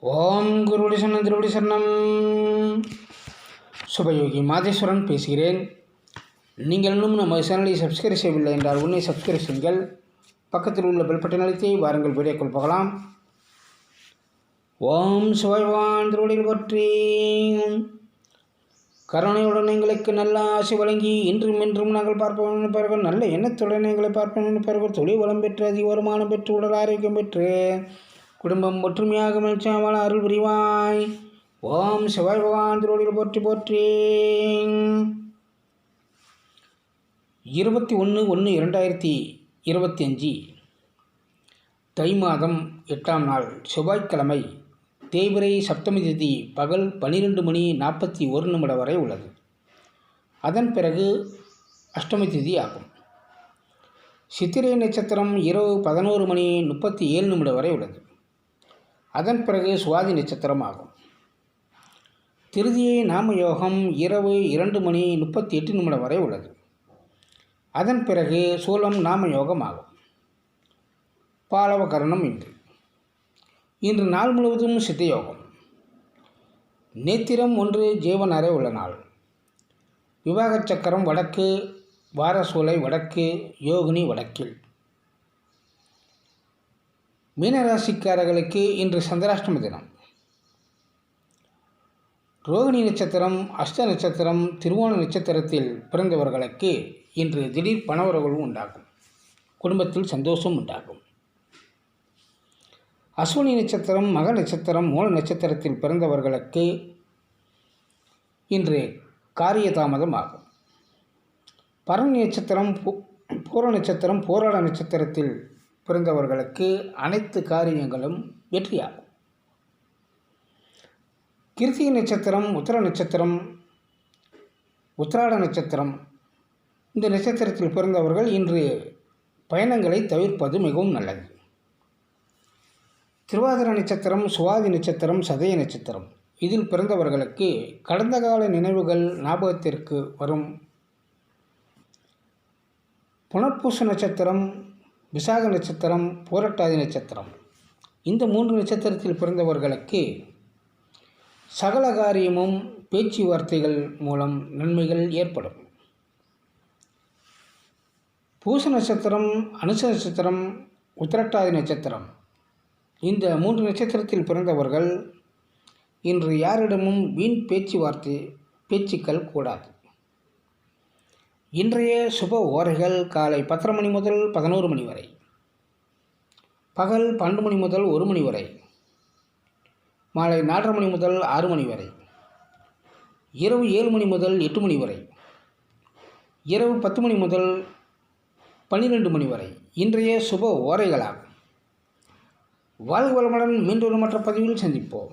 ஓம் குருவடி சரணம் திருவடி சரணம். சுபயோகி மாதேஸ்வரன் பேசுகிறேன். நீங்கள் இன்னும் நம்ம சேனலை சப்ஸ்கிரைப் செய்யவில்லை என்றால் உன்னை சப்ஸ்கிரைப் செய்யுங்கள். பக்கத்தில் உள்ள பெல் பட்டன் அழுத்தி வாருங்கள் வீடியோக்கள் பார்க்கலாம். ஓம் சிவவான் திருவடியில் பற்றி கருணையுடன் எங்களுக்கு நல்ல ஆசை வழங்கி இன்றும் இன்றும் நாங்கள் பார்ப்போம் நினைப்பார்கள். நல்ல எண்ணத்துடன் எங்களை பார்ப்போம் நினைப்பார்கள். தொழில் வளம் பெற்று அதிக வருமானம் பெற்று உடல் ஆரோக்கியம் பெற்று குடும்பம் ஒற்றுமையாக மகிழ்ச்சியாமல் அருள் புரிவாய். ஓம் சிவாய் பகவான் திருவடியில் போற்றி போற்றி. 21/1/2025 தை மாதம் 8ஆம் நாள் செவ்வாய்க்கிழமை, தேய்பிறை சப்தமி திதி பகல் 12:41 வரை உள்ளது. அதன் பிறகு அஷ்டமி திதி ஆகும். சித்திரை நட்சத்திரம் இரவு 11:37 வரை உள்ளது. அதன் பிறகு சுவாதி நட்சத்திரம் ஆகும். திருதியை நாம யோகம் இரவு 2:38 வரை உள்ளது. அதன் பிறகு சூலம் நாம யோகம் ஆகும். பாலவ கரணம் இன்று நாள் முழுவதும் சித்த யோகம். நேத்திரம் 1 ஜீவன் அறை உள்ள நாள். விவாக சக்கரம் வடக்கு, வாரசூலை வடக்கு, யோகினி வடக்கில். மீனராசிக்காரர்களுக்கு இன்று சந்திராஷ்டம தினம். ரோகிணி நட்சத்திரம், அஷ்ட நட்சத்திரம், திருவோண நட்சத்திரத்தில் பிறந்தவர்களுக்கு இன்று திடீர் பணவரவு உண்டாகும். குடும்பத்தில் சந்தோஷம் உண்டாகும். அஸ்வினி நட்சத்திரம், மக நட்சத்திரம், மூல நட்சத்திரத்தில் பிறந்தவர்களுக்கு இன்று காரிய தாமதம் ஆகும். பரணி நட்சத்திரம், பூர நட்சத்திரம், போராட நட்சத்திரத்தில் பிறந்தவர்களுக்கு அனைத்து காரியங்களும் வெற்றியாகும். கிருத்திகை நட்சத்திரம், உத்திர நட்சத்திரம், உத்திராட நட்சத்திரம், இந்த நட்சத்திரத்தில் பிறந்தவர்கள் இன்று பயணங்களை தவிர்ப்பது மிகவும் நல்லது. திருவாதிரை நட்சத்திரம், சுவாதி நட்சத்திரம், சதய நட்சத்திரம், இதில் பிறந்தவர்களுக்கு கடந்த கால நினைவுகள் ஞாபகத்திற்கு வரும். புனர்பூச நட்சத்திரம், விசாக நட்சத்திரம், பூரட்டாதி நட்சத்திரம், இந்த 3 நட்சத்திரத்தில் பிறந்தவர்களுக்கு சகல காரியமும் பேச்சுவார்த்தைகள் மூலம் நன்மைகள் ஏற்படும். பூச நட்சத்திரம், அனுச நட்சத்திரம், உத்திரட்டாதி நட்சத்திரம், இந்த 3 நட்சத்திரத்தில் பிறந்தவர்கள் இன்று யாரிடமும் வீண் பேச்சுக்கள் கூடாது. இன்றைய சுப ஓரைகள் காலை 10:30 மணி முதல் 11 மணி வரை, பகல் 12 மணி முதல் 1 மணி வரை, மாலை 4:30 மணி முதல் 6 மணி வரை, இரவு 7 மணி முதல் 8 மணி வரை, இரவு 10 மணி முதல் 12 மணி வரை இன்றைய சுப ஓரைகளாகும். வாழ்க வளமுடன். மீண்டும் மற்ற பதிவில் சந்திப்போம்.